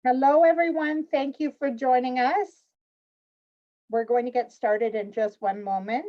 Hello, everyone. Thank you for joining us. We're going to get started in just one moment.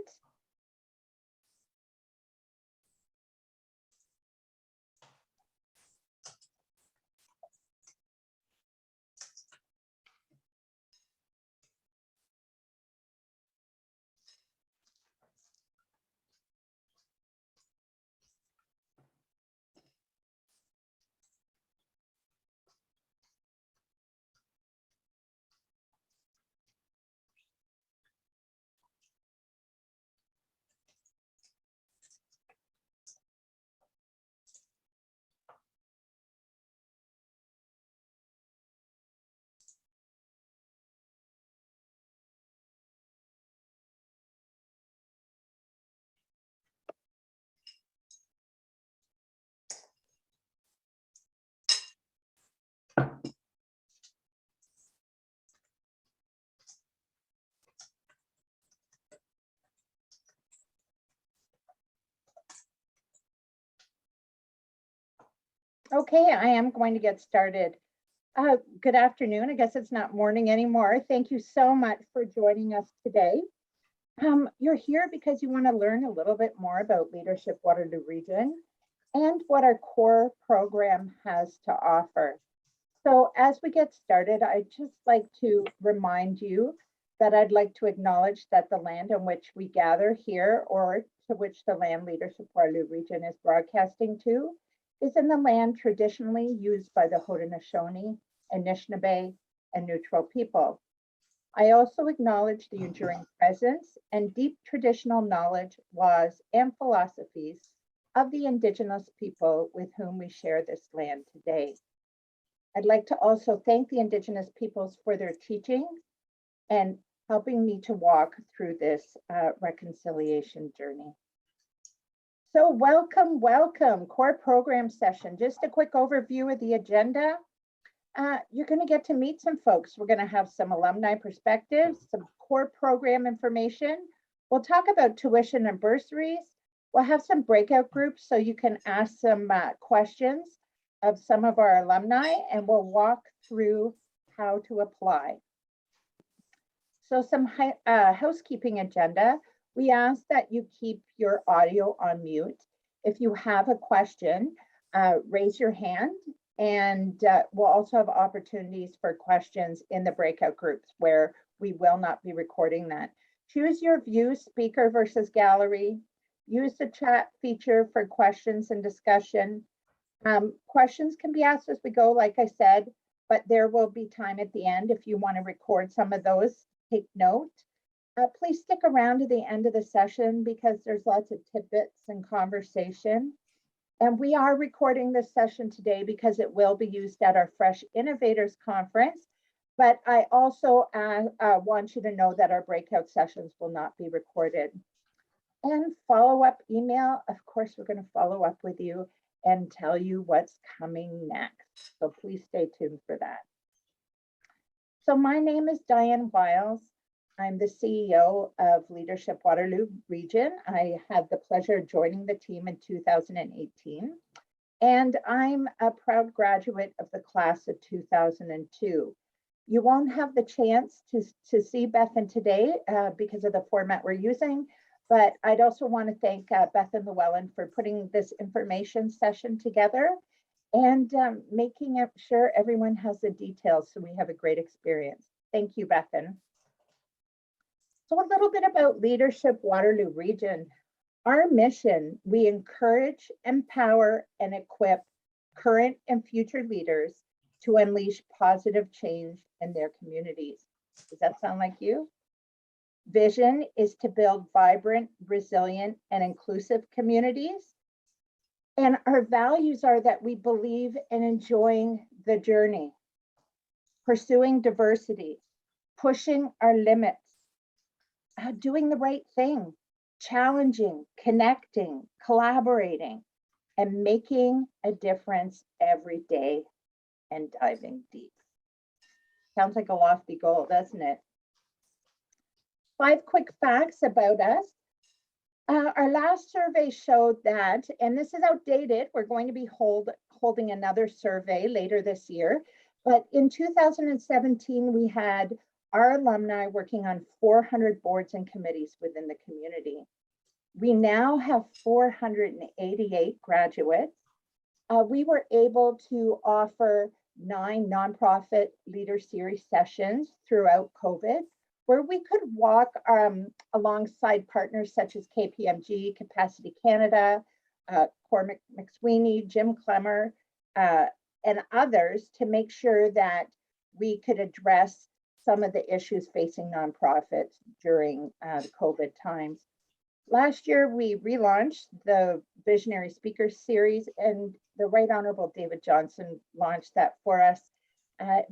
Okay, I am going to get started. Good afternoon. I guess it's not morning anymore. Thank you so much for joining us today. You're here because you want to learn a little bit more about Leadership Waterloo Region and what our core program has to offer. So as we get started, I'd just like to remind you that I'd like to acknowledge that the land on which we gather here, or to which the land Leadership Waterloo Region is broadcasting to, is in the land traditionally used by the Haudenosaunee, Anishinaabe, and Neutral people. I also acknowledge the enduring presence and deep traditional knowledge, laws, and philosophies of the Indigenous people with whom we share this land today. I'd like to also thank the Indigenous peoples for their teaching and helping me to walk through this reconciliation journey. So welcome, core program session. Just a quick overview of the agenda. You're going to get to meet some folks. We're going to have some alumni perspectives, some core program information. We'll talk about tuition and bursaries. We'll have some breakout groups so you can ask some questions of some of our alumni, and we'll walk through how to apply. So some housekeeping agenda. We ask that you keep your audio on mute. If you have a question, raise your hand, and we'll also have opportunities for questions in the breakout groups where we will not be recording that. Choose your view, speaker versus gallery. Use the chat feature for questions and discussion. Questions can be asked as we go, like I said, but there will be time at the end if you want to record some of those. Take note. Please stick around to the end of the session because there's lots of tidbits and conversation. And we are recording this session today because it will be used at our Fresh Innovators Conference. But I also want you to know that our breakout sessions will not be recorded. And follow-up email, of course, we're going to follow up with you and tell you what's coming next. So please stay tuned for that. So my name is Diane Wiles. I'm the CEO of Leadership Waterloo Region. I had the pleasure of joining the team in 2018. And I'm a proud graduate of the class of 2002. You won't have the chance to see Bethan today because of the format we're using, but I'd also want to thank Bethan Llewellyn for putting this information session together and making sure everyone has the details so we have a great experience. Thank you, Bethan. So a little bit about Leadership Waterloo Region. Our mission, we encourage, empower, and equip current and future leaders to unleash positive change in their communities. Does that sound like you? Vision is to build vibrant, resilient, and inclusive communities. And our values are that we believe in enjoying the journey, pursuing diversity, pushing our limits, doing the right thing, challenging, connecting, collaborating, and making a difference every day and diving deep. Sounds like a lofty goal, doesn't it? 5 quick facts about us. Our last survey showed that, and this is outdated, we're going to be holding another survey later this year, But in 2017, we had our alumni working on 400 boards and committees within the community. We now have 488 graduates. We were able to offer 9 nonprofit leader series sessions throughout COVID, where we could walk alongside partners such as KPMG, Capacity Canada, Cormac McSweeney, Jim Clemmer, and others to make sure that we could address some of the issues facing nonprofits during the COVID times. Last year, we relaunched the Visionary Speaker Series, and the Right Honorable David Johnson launched that for us.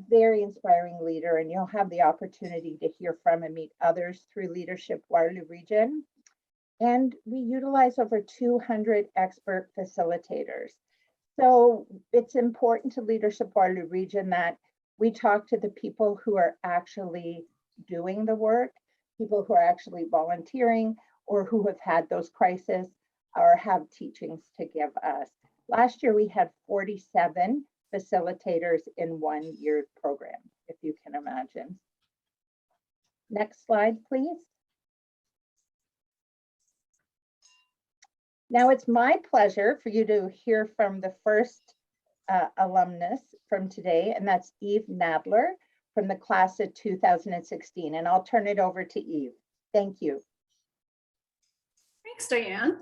Very inspiring leader, and you'll have the opportunity to hear from and meet others through Leadership Waterloo Region. And we utilize over 200 expert facilitators. So it's important to Leadership Waterloo Region that we talk to the people who are actually doing the work, people who are actually volunteering, or who have had those crises or have teachings to give us. Last year, we had 47 facilitators in 1 year program, if you can imagine. Next slide, please. Now it's my pleasure for you to hear from the first alumnus from today, and that's Eve Nadler from the class of 2016. And I'll turn it over to Eve. Thank you. Thanks, Diane.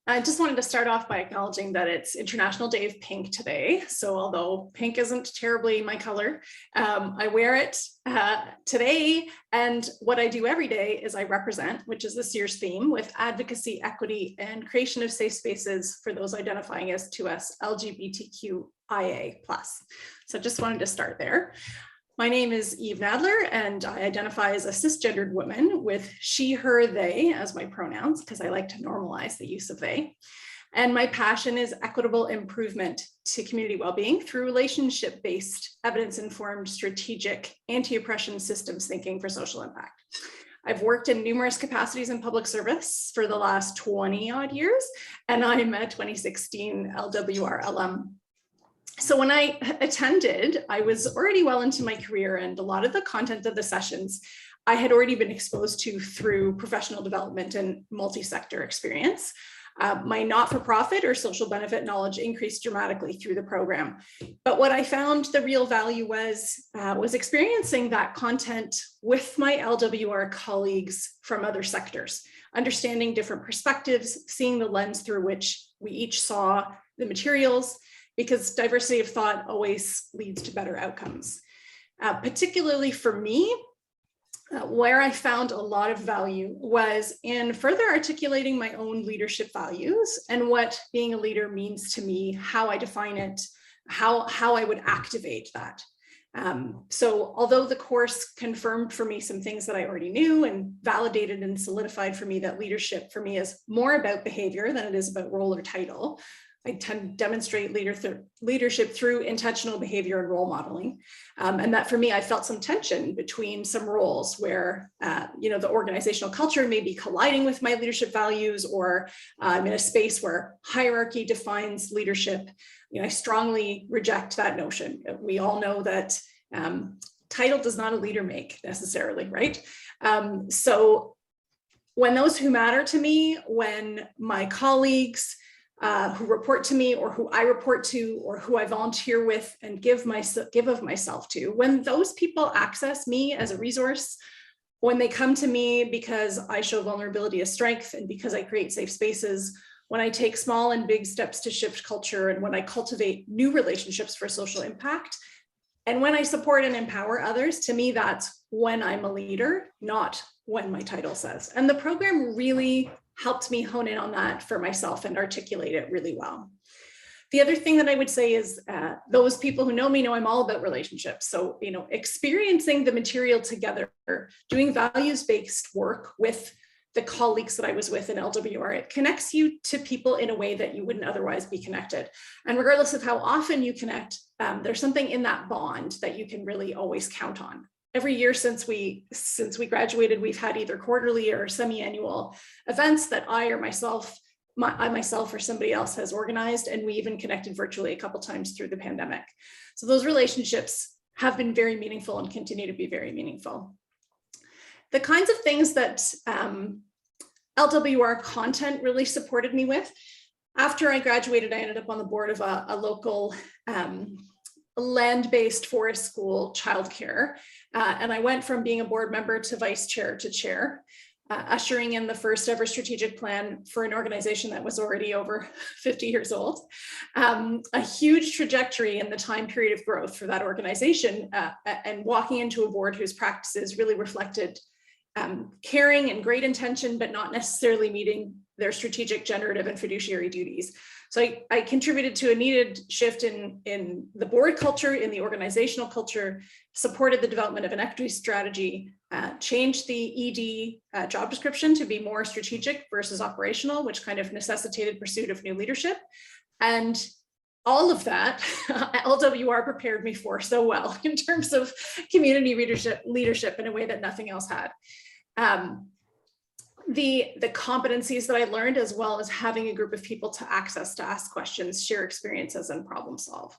I just wanted to start off by acknowledging that it's International Day of Pink today. So although pink isn't terribly my color, I wear it today. And what I do every day is I represent, which is this year's theme, with advocacy, equity, and creation of safe spaces for those identifying as 2S LGBTQIA+. So just wanted to start there. My name is Eve Nadler, and I identify as a cisgendered woman with she, her, they as my pronouns, because I like to normalize the use of they. And my passion is equitable improvement to community well-being through relationship-based, evidence-informed, strategic, anti-oppression systems thinking for social impact. I've worked in numerous capacities in public service for the last 20 odd years, and I'm a 2016 LWR alum. So when I attended, I was already well into my career, and a lot of the content of the sessions I had already been exposed to through professional development and multi-sector experience. My not-for-profit or social benefit knowledge increased dramatically through the program. But what I found the real value was experiencing that content with my LWR colleagues from other sectors, understanding different perspectives, seeing the lens through which we each saw the materials, because diversity of thought always leads to better outcomes. Particularly for me, where I found a lot of value was in further articulating my own leadership values and what being a leader means to me, how I define it, how I would activate that. So although the course confirmed for me some things that I already knew and validated and solidified for me that leadership for me is more about behavior than it is about role or title, I tend to demonstrate leadership through intentional behavior and role modeling. And that for me, I felt some tension between some roles where, the organizational culture may be colliding with my leadership values, or I'm in a space where hierarchy defines leadership. I strongly reject that notion. We all know that title does not a leader make necessarily, right? So when those who matter to me, when my colleagues, who report to me, or who I report to, or who I volunteer with and give of myself to, when those people access me as a resource, when they come to me because I show vulnerability as strength and because I create safe spaces, when I take small and big steps to shift culture, and when I cultivate new relationships for social impact, and when I support and empower others, to me, that's when I'm a leader, not when my title says. And the program really helped me hone in on that for myself and articulate it really well. The other thing that I would say is those people who know me know I'm all about relationships. So, experiencing the material together, doing values-based work with the colleagues that I was with in LWR, it connects you to people in a way that you wouldn't otherwise be connected. And regardless of how often you connect, there's something in that bond that you can really always count on. Every year since we graduated, we've had either quarterly or semi-annual events that I myself or somebody else has organized, and we even connected virtually a couple times through the pandemic. So those relationships have been very meaningful and continue to be very meaningful. The kinds of things that LWR content really supported me with. After I graduated, I ended up on the board of a local land-based forest school childcare. And I went from being a board member to vice chair to chair, ushering in the first ever strategic plan for an organization that was already over 50 years old. A huge trajectory in the time period of growth for that organization, and walking into a board whose practices really reflected caring and great intention, but not necessarily meeting their strategic, generative, and fiduciary duties. So I contributed to a needed shift in the board culture, in the organizational culture, supported the development of an equity strategy, changed the ED job description to be more strategic versus operational, which kind of necessitated pursuit of new leadership. And all of that, LWR prepared me for so well in terms of community leadership in a way that nothing else had. The competencies that I learned, as well as having a group of people to access, to ask questions, share experiences, and problem solve.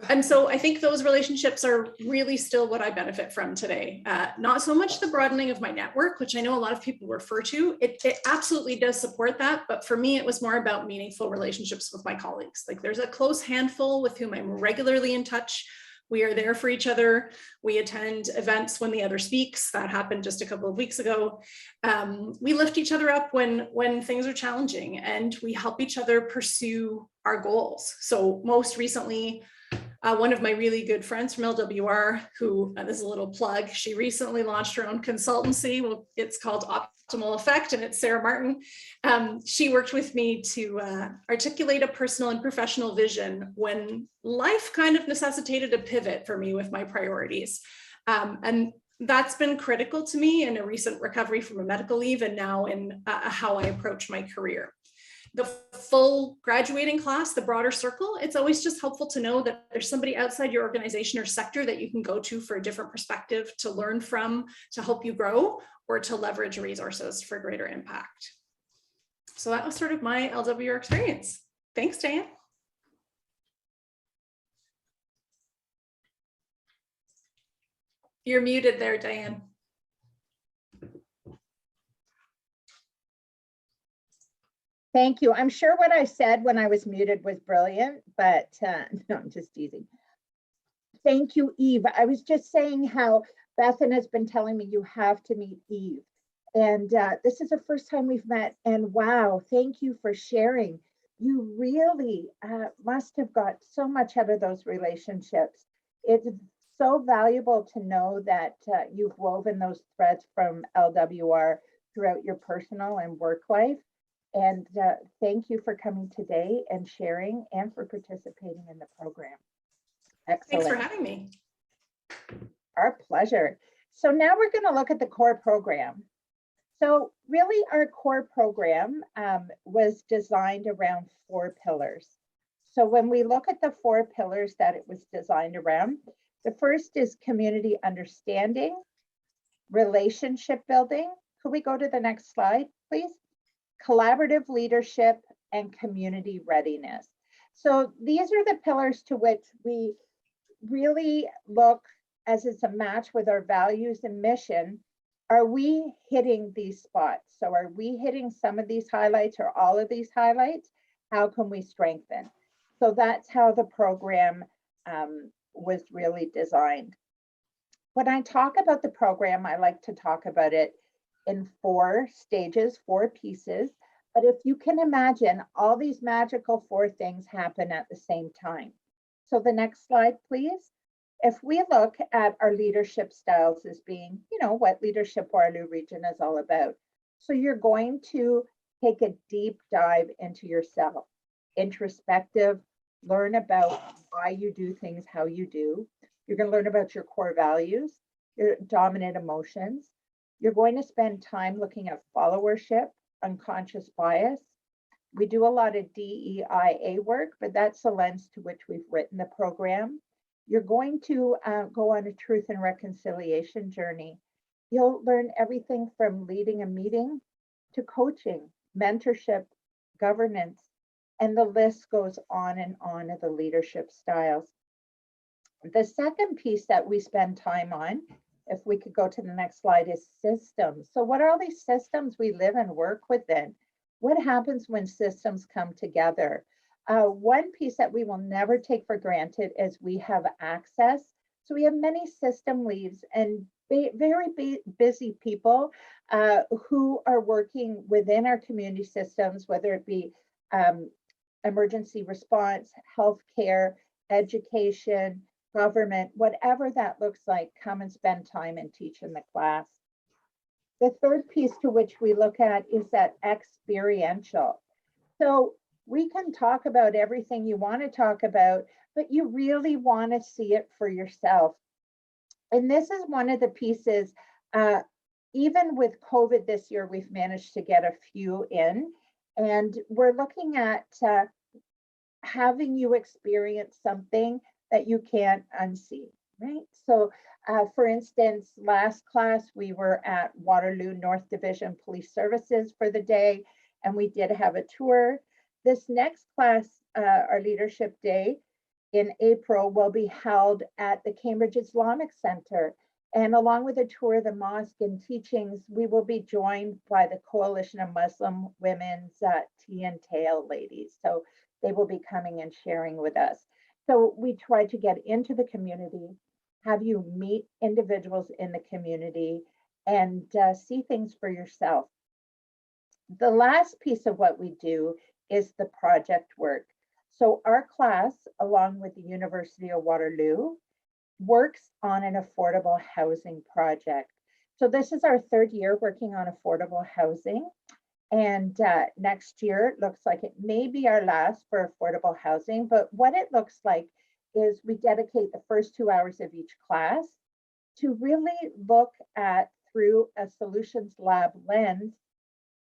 And so I think those relationships are really still what I benefit from today. Not so much the broadening of my network, which I know a lot of people refer to. It absolutely does support that. But for me, it was more about meaningful relationships with my colleagues. Like, there's a close handful with whom I'm regularly in touch. We are there for each other. We attend events when the other speaks. That happened just a couple of weeks ago. We lift each other up when things are challenging, and we help each other pursue our goals. So most recently, one of my really good friends from LWR, who, this is a little plug, she recently launched her own consultancy. Well, it's called Optimal Effect, and it's Sarah Martin. She worked with me to articulate a personal and professional vision when life kind of necessitated a pivot for me with my priorities. And that's been critical to me in a recent recovery from a medical leave, and now in how I approach my career. The full graduating class, the broader circle, it's always just helpful to know that there's somebody outside your organization or sector that you can go to for a different perspective, to learn from, to help you grow, or to leverage resources for greater impact. So that was sort of my LWR experience. Thanks, Diane. You're muted there, Diane. Thank you. I'm sure what I said when I was muted was brilliant, but no, I'm just teasing. Thank you, Eve. I was just saying how Bethan has been telling me you have to meet Eve. And this is the first time we've met. And wow, thank you for sharing. You really must have got so much out of those relationships. It's so valuable to know that you've woven those threads from LWR throughout your personal and work life. And thank you for coming today and sharing, and for participating in the program. Excellent. Thanks for having me. Our pleasure. So now we're going to look at the core program. So really, our core program was designed around 4 pillars. So when we look at the 4 pillars that it was designed around, the first is community understanding, relationship building. Could we go to the next slide, please? Collaborative leadership, and community readiness. So these are the pillars to which we really look, as it's a match with our values and mission. Are we hitting these spots? So are we hitting some of these highlights or all of these highlights? How can we strengthen? So that's how the program was really designed. When I talk about the program, I like to talk about it in 4 stages, 4 pieces. But if you can imagine, all these magical 4 things happen at the same time. So the next slide, please. If we look at our leadership styles as being, what Leadership Waterloo Region is all about. So you're going to take a deep dive into yourself, introspective, learn about why you do things how you do. You're going to learn about your core values, your dominant emotions. You're going to spend time looking at followership, unconscious bias. We do a lot of DEIA work, but that's the lens to which we've written the program. You're going to go on a truth and reconciliation journey. You'll learn everything from leading a meeting to coaching, mentorship, governance, and the list goes on and on of the leadership styles. The second piece that we spend time on, if we could go to the next slide, is systems. So what are all these systems we live and work within? What happens when systems come together? One piece that we will never take for granted is we have access. So we have many system leads and very busy people who are working within our community systems, whether it be emergency response, healthcare, education, government, whatever that looks like, come and spend time and teach in the class. The third piece to which we look at is that experiential. So we can talk about everything you want to talk about, but you really want to see it for yourself. And this is one of the pieces, even with COVID this year, we've managed to get a few in, and we're looking at having you experience something that you can't unsee, right? So for instance, last class, we were at Waterloo North Division Police Services for the day, and we did have a tour. This next class, our leadership day in April, will be held at the Cambridge Islamic Center. And along with a tour of the mosque and teachings, we will be joined by the Coalition of Muslim Women's Tea and Tail ladies. So they will be coming and sharing with us. So we try to get into the community, have you meet individuals in the community, and see things for yourself. The last piece of what we do is the project work. So our class, along with the University of Waterloo, works on an affordable housing project. So this is our third year working on affordable housing. And next year, it looks like it may be our last for affordable housing, but what it looks like is we dedicate the first 2 hours of each class to really look at, through a solutions lab lens,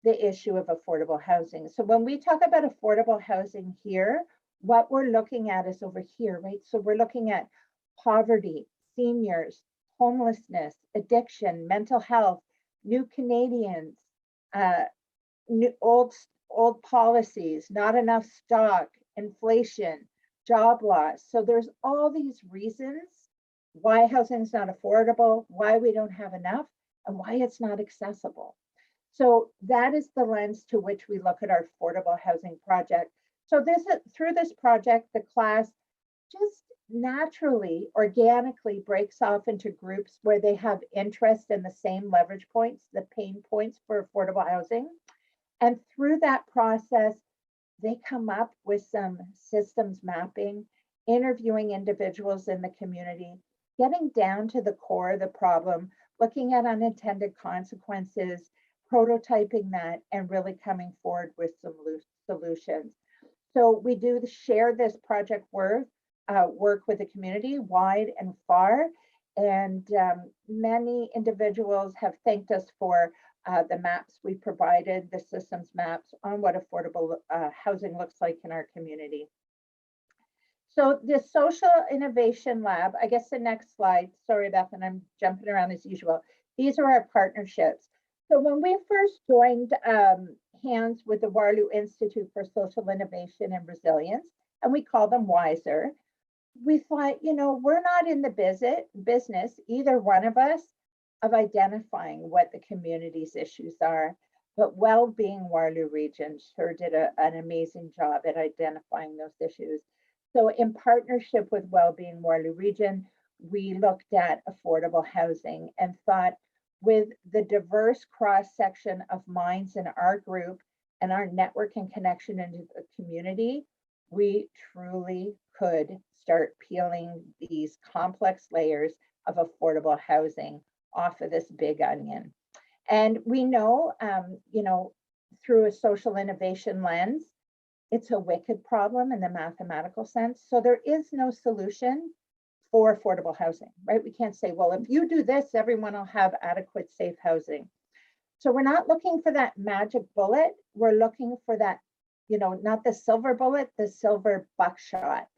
the issue of affordable housing. So when we talk about affordable housing here, what we're looking at is over here, right? So we're looking at poverty, seniors, homelessness, addiction, mental health, new Canadians, old policies, not enough stock, inflation, job loss. So there's all these reasons why housing is not affordable, why we don't have enough, and why it's not accessible. So that is the lens to which we look at our affordable housing project. So through this project, the class just naturally, organically breaks off into groups where they have interest in the same leverage points, the pain points for affordable housing. And through that process, they come up with some systems mapping, interviewing individuals in the community, getting down to the core of the problem, looking at unintended consequences, prototyping that, and really coming forward with some solutions. So we do share this project work with the community wide and far. And many individuals have thanked us for the maps we provided, the systems maps on what affordable housing looks like in our community. So the Social Innovation Lab, I guess the next slide, sorry, Beth, and I'm jumping around as usual. These are our partnerships. So when we first joined hands with the Waterloo Institute for Social Innovation and Resilience, and we call them WISER, we thought, you know, we're not in the business, either one of us, of identifying what the community's issues are, but Wellbeing Waterloo Region sure did an amazing job at identifying those issues. So in partnership with Wellbeing Waterloo Region, we looked at affordable housing and thought, with the diverse cross-section of minds in our group and our network and connection into the community, we truly could start peeling these complex layers of affordable housing off of this big onion. And we know, you know, through a social innovation lens, it's a wicked problem in the mathematical sense. So there is no solution for affordable housing, right? We can't say, well, if you do this, everyone will have adequate, safe housing. So we're not looking for that magic bullet. We're looking for that, you know, not the silver bullet, the silver buckshot.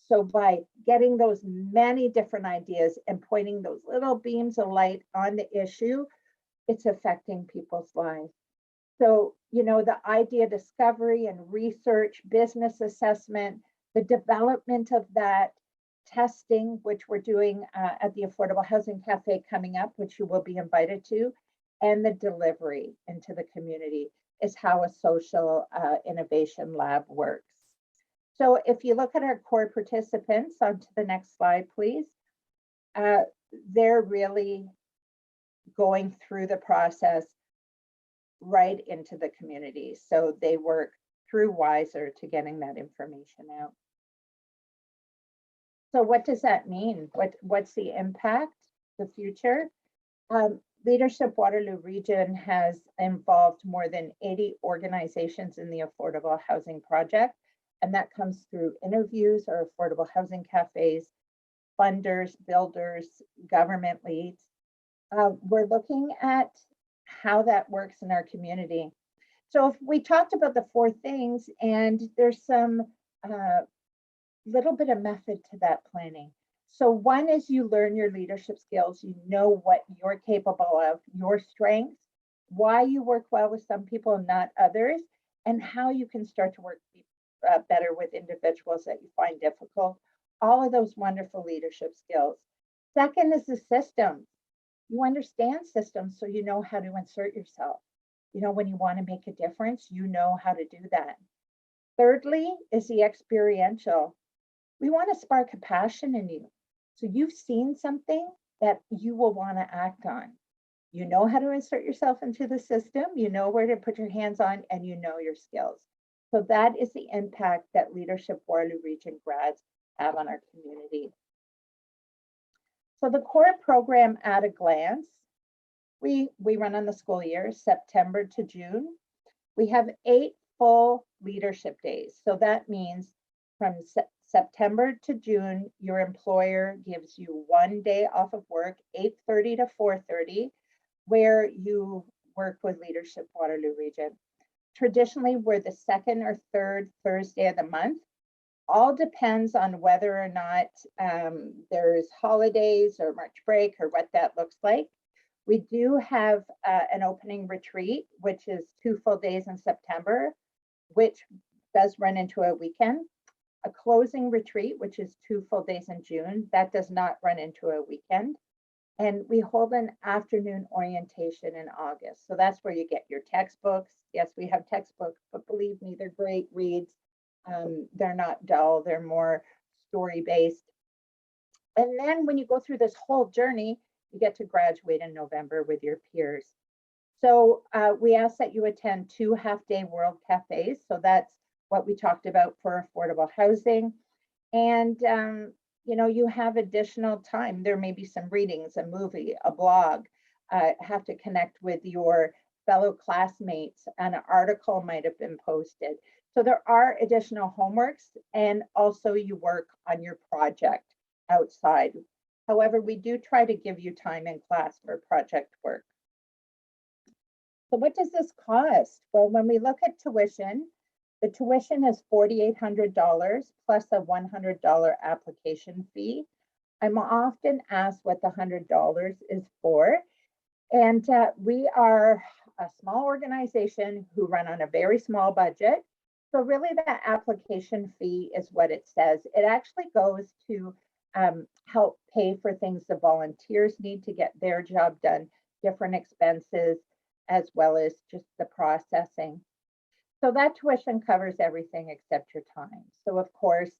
So by getting those many different ideas and pointing those little beams of light on the issue, it's affecting people's lives. So, you know, the idea discovery and research, business assessment, the development of that, testing, which we're doing at the Affordable Housing Cafe coming up, which you will be invited to, and the delivery into the community is how a social innovation lab works. So if you look at our core participants, onto the next slide, please, they're really going through the process right into the community. So they work through Wiser to getting that information out. So what does that mean? What's the impact, the future? Leadership Waterloo Region has involved more than 80 organizations in the Affordable Housing Project, and that comes through interviews or affordable housing cafes, funders, builders, government leads. We're looking at how that works in our community. So if we talked about the 4 things, and there's some little bit of method to that planning. So one is you learn your leadership skills, you know what you're capable of, your strengths, why you work well with some people and not others, and how you can start to work better with individuals that you find difficult. All of those wonderful leadership skills. Second is the systems. You understand systems, so you know how to insert yourself. You know, when you want to make a difference, you know how to do that. Thirdly is the experiential. We want to spark a passion in you. So you've seen something that you will want to act on. You know how to insert yourself into the system, you know where to put your hands on, and you know your skills. So that is the impact that Leadership Waterloo Region grads have on our community. So the core program at a glance, we run on the school year, September to June. We have 8 full leadership days. So that means from September to June, your employer gives you 1 day off of work, 8:30 to 4:30, where you work with Leadership Waterloo Region. Traditionally, we're the 2nd or 3rd Thursday of the month. All depends on whether or not there's holidays or March break or what that looks like. We do have an opening retreat, which is 2 full days in September, which does run into a weekend. A closing retreat, which is 2 full days in June, that does not run into a weekend. And we hold an afternoon orientation in August. So that's where you get your textbooks. Yes, we have textbooks, but believe me, they're great reads. They're not dull, they're more story-based. And then when you go through this whole journey, you get to graduate in November with your peers. So we ask that you attend 2 half-day World Cafes. So that's what we talked about for affordable housing. And you know, you have additional time. There may be some readings, a movie, a blog, have to connect with your fellow classmates, and an article might have been posted. So there are additional homeworks, and also you work on your project outside. However, we do try to give you time in class for project work. So what does this cost? Well, when we look at tuition, the tuition is $4,800 plus a $100 application fee. I'm often asked what the $100 is for. And we are a small organization who run on a very small budget. So really that application fee is what it says. It actually goes to help pay for things the volunteers need to get their job done, different expenses, as well as just the processing. So that tuition covers everything except your time. So of course,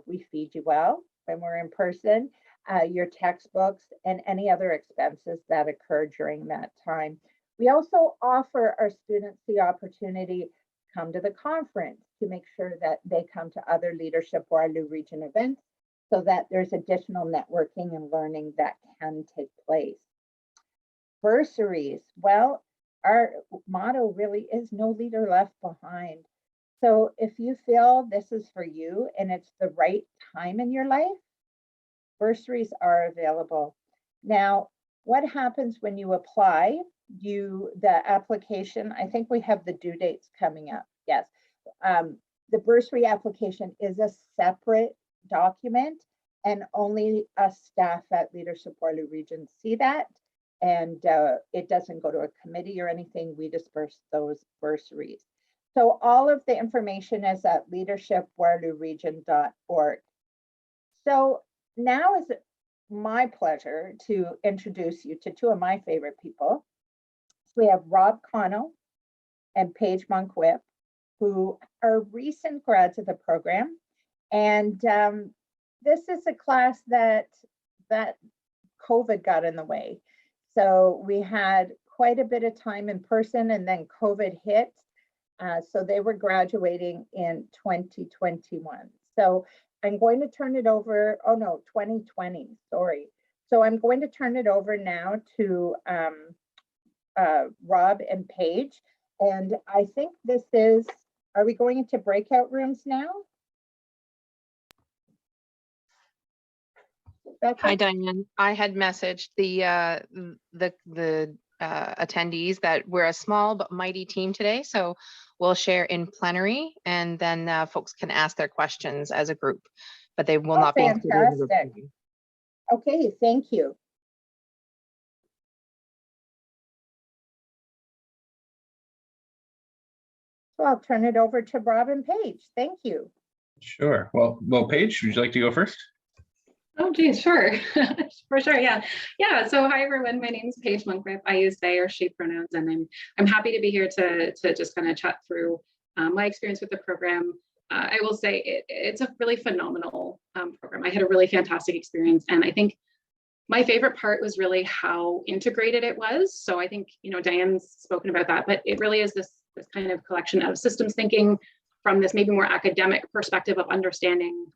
we feed you well when we're in person, your textbooks, and any other expenses that occur during that time. We also offer our students the opportunity to come to the conference to make sure that they come to other Leadership Waterloo Region events so that there's additional networking and learning that can take place. Bursaries, well, our motto really is no leader left behind. So if you feel this is for you and it's the right time in your life, bursaries are available. Now, what happens when you apply? The application, I think we have the due dates coming up. Yes. The bursary application is a separate document, and only us staff at Leadership Waterloo Region see that. And it doesn't go to a committee or anything. We disperse those bursaries. So all of the information is at leadershipwaterlooregion.org. So now is my pleasure to introduce you to two of my favorite people. So we have Rob Connell and Paige Monkwip, who are recent grads of the program. And this is a class that COVID got in the way. So we had quite a bit of time in person, and then COVID hit. So they were graduating in 2021. So I'm going to turn it over, 2020, sorry. So I'm going to turn it over now to Rob and Paige. And I think this is, are we going into breakout rooms now? Hi, Diane. I had messaged the attendees that we're a small but mighty team today. So we'll share in plenary, and then folks can ask their questions as a group, but they will not be included in the fantastic. group. Okay, thank you. So I'll turn it over to Rob and Paige. Thank you. Sure. Well, Paige, would you like to go first? Oh, geez, sure. For sure, yeah. Yeah, so hi, everyone. My name is Paige Monkwip. I use they or she pronouns, and I'm happy to be here to just kind of chat through my experience with the program. I will say it's a really phenomenal program. I had a really fantastic experience, and I think my favorite part was really how integrated it was. So I think, Diane's spoken about that, but it really is this kind of collection of systems thinking from this maybe more academic perspective of understanding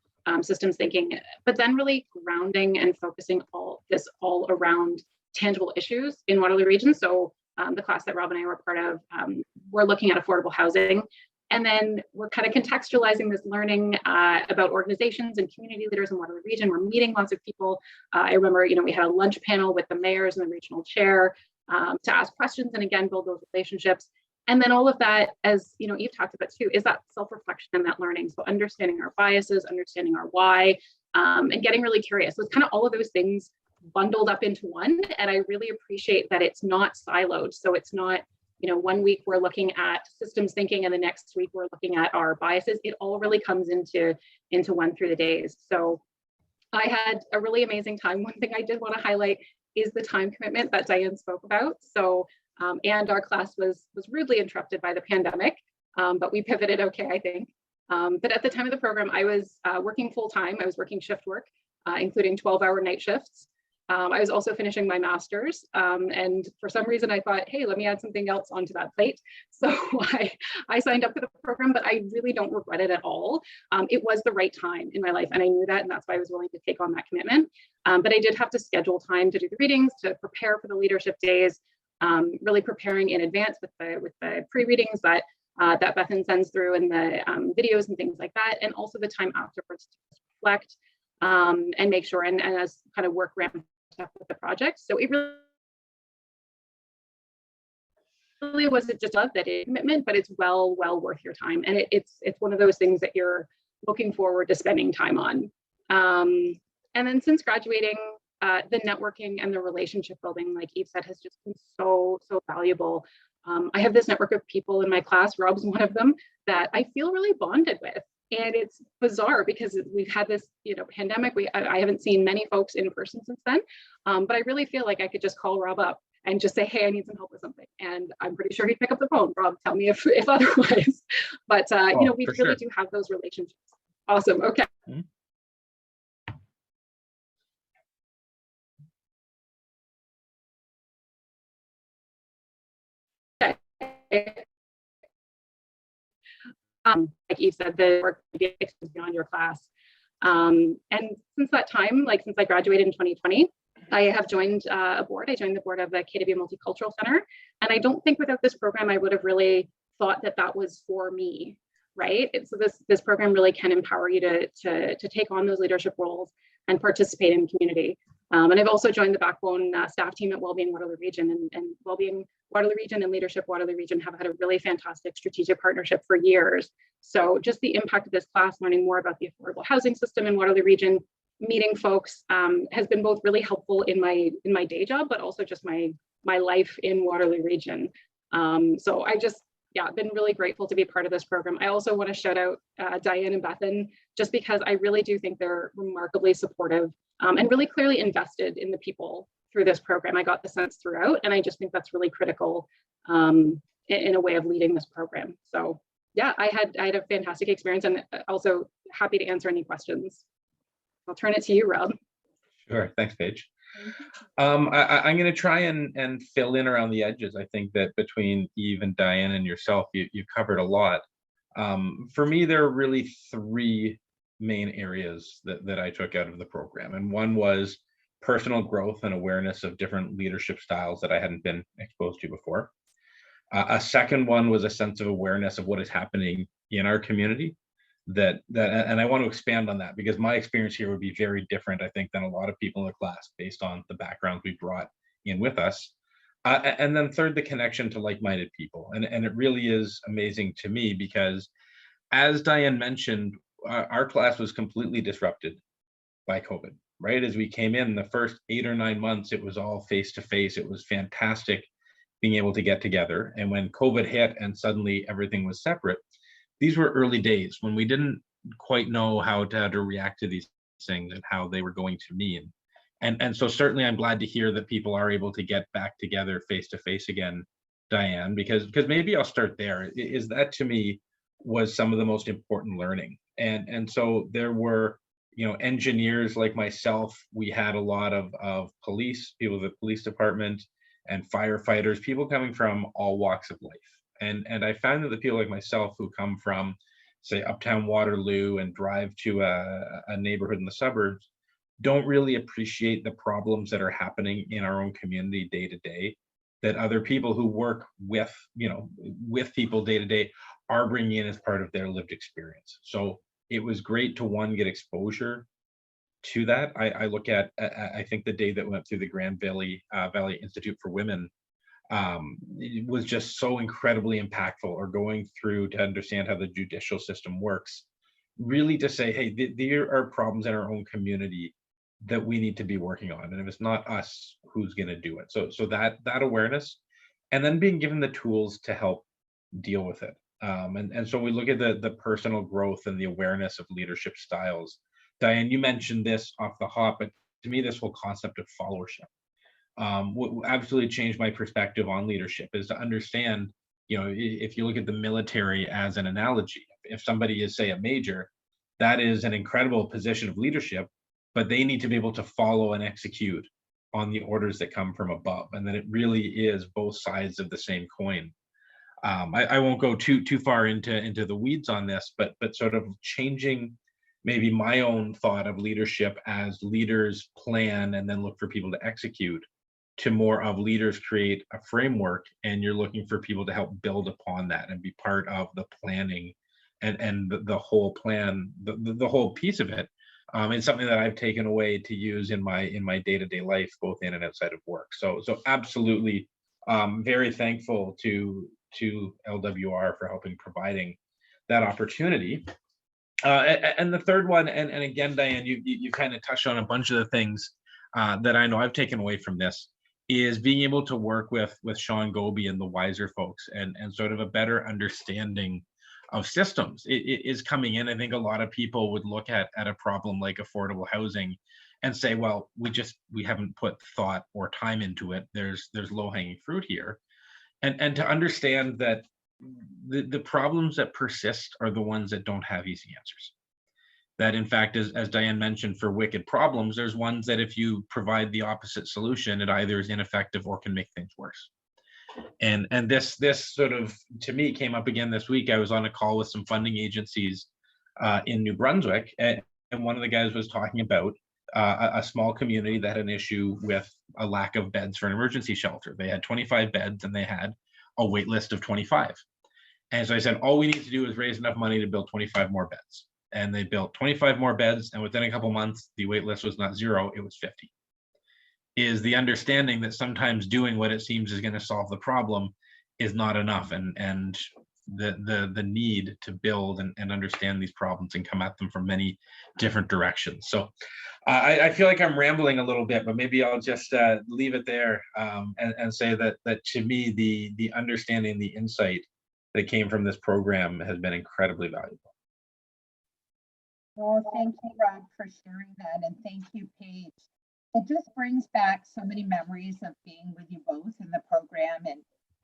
systems thinking, but then really grounding and focusing all around tangible issues in Waterloo Region. So the class that Rob and I were part of, we're looking at affordable housing. And then we're kind of contextualizing this learning about organizations and community leaders in Waterloo Region. We're meeting lots of people. I remember, we had a lunch panel with the mayors and the regional chair to ask questions and again, build those relationships. And then all of that, as you've talked about too, is that self-reflection and that learning. So understanding our biases, understanding our why, and getting really curious. So it's kind of all of those things bundled up into one. And I really appreciate that it's not siloed. So it's not, 1 week we're looking at systems thinking and the next week we're looking at our biases. It all really comes into one through the days. So I had a really amazing time. One thing I did want to highlight is the time commitment that Diane spoke about. So and our class was rudely interrupted by the pandemic, but we pivoted okay, I think. But at the time of the program, I was working full time. I was working shift work, including 12-hour night shifts. I was also finishing my master's, and for some reason I thought, hey, let me add something else onto that plate. So I signed up for the program, but I really don't regret it at all. It was the right time in my life, and I knew that, and that's why I was willing to take on that commitment. But I did have to schedule time to do the readings, to prepare for the leadership days. Really preparing in advance with the pre-readings that Bethan sends through and the videos and things like that, and also the time afterwards to reflect and make sure and as kind of work ramped up with the project. So it really wasn't just love that commitment, but it's well worth your time, and it's one of those things that you're looking forward to spending time on. And then since graduating, the networking and the relationship building, like Eve said, has just been so valuable. I have this network of people in my class, Rob's one of them, that I feel really bonded with. And it's bizarre because we've had this, pandemic. I haven't seen many folks in person since then, but I really feel like I could just call Rob up and just say, hey, I need some help with something. And I'm pretty sure he'd pick up the phone. Rob, tell me if otherwise. But, we really do have those relationships. Awesome. Okay. Mm-hmm. Like Eve said, the work extends beyond your class. And since that time, since I graduated in 2020, I have joined a board. I joined the board of the KW Multicultural Center. And I don't think without this program, I would have really thought that was for me, right? So this program really can empower you to take on those leadership roles and participate in community. And I've also joined the backbone staff team at Wellbeing Waterloo Region, and Wellbeing Waterloo Region and Leadership Waterloo Region have had a really fantastic strategic partnership for years. So just the impact of this class, learning more about the affordable housing system in Waterloo Region, meeting folks has been both really helpful in my day job, but also just my life in Waterloo Region. So I just yeah, been really grateful to be part of this program. I also want to shout out Diane and Bethan, just because I really do think they're remarkably supportive and really clearly invested in the people through this program. I got the sense throughout, and I just think that's really critical in a way of leading this program. So yeah, I had a fantastic experience, and also happy to answer any questions. I'll turn it to you, Rob. Sure. Thanks, Paige. I'm going to try and fill in around the edges. I think that between Eve and Diane and yourself, you covered a lot. For me, there are really three main areas that I took out of the program. And one was personal growth and awareness of different leadership styles that I hadn't been exposed to before. A second one was a sense of awareness of what is happening in our community. And I want to expand on that because my experience here would be very different, I think, than a lot of people in the class based on the backgrounds we brought in with us. And then third, the connection to like-minded people. And it really is amazing to me because, as Diane mentioned, our class was completely disrupted by COVID, right? As we came in, the first 8 or 9 months, it was all face-to-face. It was fantastic being able to get together. And when COVID hit and suddenly everything was separate, these were early days when we didn't quite know how to react to these things and how they were going to mean. And so certainly I'm glad to hear that people are able to get back together face to face again, Diane, because maybe I'll start there. Is that to me was some of the most important learning. And so there were, engineers like myself. We had a lot of police, people at the police department and firefighters, people coming from all walks of life. And I found that the people like myself who come from, say, uptown Waterloo and drive to a neighborhood in the suburbs don't really appreciate the problems that are happening in our own community day to day, that other people who work with people day to day are bringing in as part of their lived experience. So it was great to, one, get exposure to that. I look at, I think the day that went through the Grand Valley Institute for Women, it was just so incredibly impactful, or going through to understand how the judicial system works, really to say, hey, there are problems in our own community that we need to be working on. And if it's not us, who's going to do it? So that awareness, and then being given the tools to help deal with it. And so we look at the personal growth and the awareness of leadership styles. Diane, you mentioned this off the hop, but to me, this whole concept of followership, what absolutely changed my perspective on leadership is to understand, if you look at the military as an analogy, if somebody is, say, a major, that is an incredible position of leadership, but they need to be able to follow and execute on the orders that come from above. And then it really is both sides of the same coin. I won't go too far into the weeds on this, but sort of changing maybe my own thought of leadership as leaders plan and then look for people to execute, to more of leaders create a framework and you're looking for people to help build upon that and be part of the planning and the whole plan, the whole piece of it. It's something that I've taken away to use in my day-to-day life, both in and outside of work. So absolutely very thankful to LWR for providing that opportunity. And the third one, and again, Diane, you kind of touched on a bunch of the things that I know I've taken away from this, is being able to work with Sean Goby and the wiser folks and sort of a better understanding of systems. It is coming in. I think a lot of people would look at a problem like affordable housing and say, well, we haven't put thought or time into it. There's low-hanging fruit here. And to understand that the problems that persist are the ones that don't have easy answers. That in fact, as Diane mentioned, for wicked problems, there's ones that if you provide the opposite solution, it either is ineffective or can make things worse. And this sort of, to me, came up again this week. I was on a call with some funding agencies in New Brunswick, and one of the guys was talking about a small community that had an issue with a lack of beds for an emergency shelter. They had 25 beds and they had a wait list of 25. And so I said, all we need to do is raise enough money to build 25 more beds. And they built 25 more beds, and within a couple months, the wait list was not 0, it was 50. Is the understanding that sometimes doing what it seems is going to solve the problem is not enough, and the need to build and understand these problems and come at them from many different directions. So I feel like I'm rambling a little bit, but maybe I'll just leave it there and say that to me, the understanding, the insight that came from this program has been incredibly valuable. Oh, thank you, Rob, for sharing that. And thank you, Paige. It just brings back so many memories of being with you both in the program and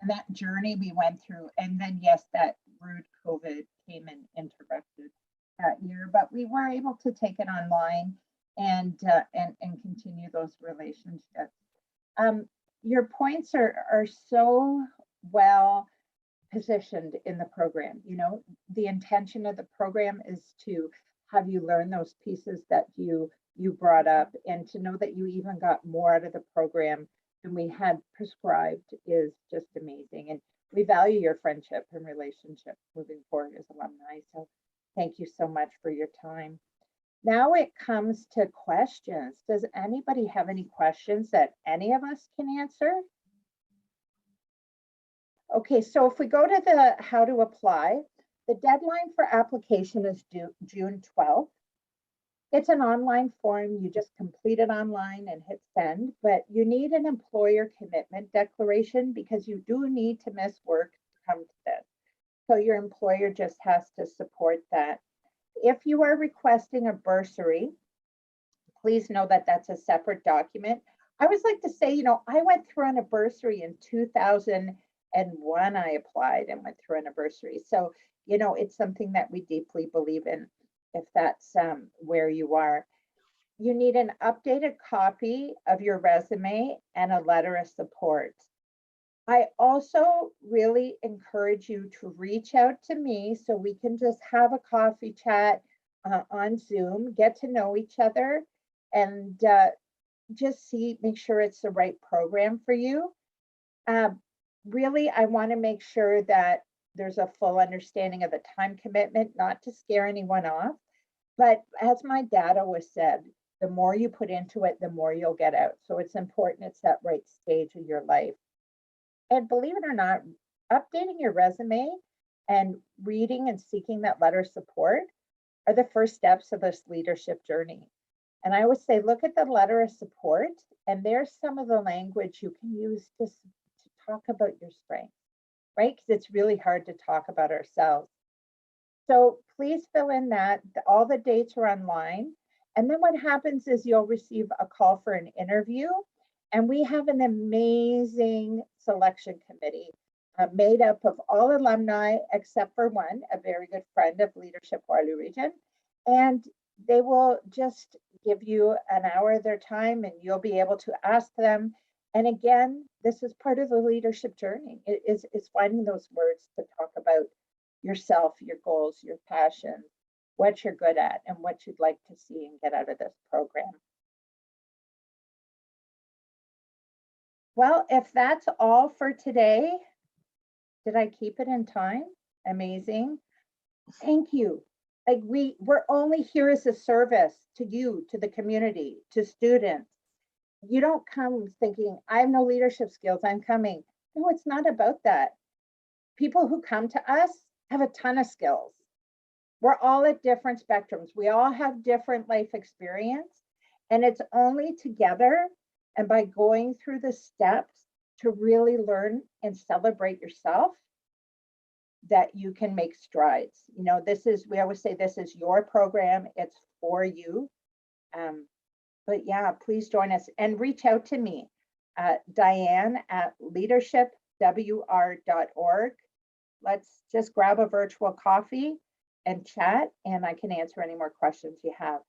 that journey we went through. And then, yes, that rude COVID came and interrupted that year, but we were able to take it online and continue those relationships. Your points are so well positioned in the program. You know, the intention of the program is to have you learn those pieces that you brought up, and to know that you even got more out of the program than we had prescribed is just amazing. And we value your friendship and relationship moving forward as alumni. So thank you so much for your time. Now it comes to questions. Does anybody have any questions that any of us can answer? Okay, so if we go to the how to apply, the deadline for application is due June 12th. It's an online form. You just complete it online and hit send, but you need an employer commitment declaration because you do need to miss work to come to this. So your employer just has to support that. If you are requesting a bursary, please know that that's a separate document. I always like to say, you know, I went through an bursary in 2001. I applied and went through an bursary. So, you know, it's something that we deeply believe in if that's where you are. You need an updated copy of your resume and a letter of support. I also really encourage you to reach out to me so we can just have a coffee chat on Zoom, get to know each other, and just make sure it's the right program for you. Really, I want to make sure that there's a full understanding of the time commitment, not to scare anyone off. But as my dad always said, the more you put into it, the more you'll get out. So it's important it's that right stage of your life. And believe it or not, updating your resume and reading and seeking that letter of support are the first steps of this leadership journey. And I always say, look at the letter of support, and there's some of the language you can use to talk about your strengths, right? Because it's really hard to talk about ourselves. So please fill in that. All the dates are online. And then what happens is you'll receive a call for an interview. And we have an amazing selection committee made up of all alumni except for one, a very good friend of Leadership Waterloo Region. And they will just give you an hour of their time and you'll be able to ask them. And again, this is part of the leadership journey. It's finding those words to talk about yourself, your goals, your passions, what you're good at, and what you'd like to see and get out of this program. Well, if that's all for today, did I keep it in time? Amazing. Thank you. Like we're only here as a service to you, to the community, to students. You don't come thinking, I have no leadership skills, I'm coming. No, it's not about that. People who come to us have a ton of skills. We're all at different spectrums. We all have different life experience, and it's only together and by going through the steps to really learn and celebrate yourself that you can make strides. You know, we always say this is your program, it's for you. But yeah, please join us and reach out to me, Diane at leadershipwr.org. Let's just grab a virtual coffee and chat, and I can answer any more questions you have.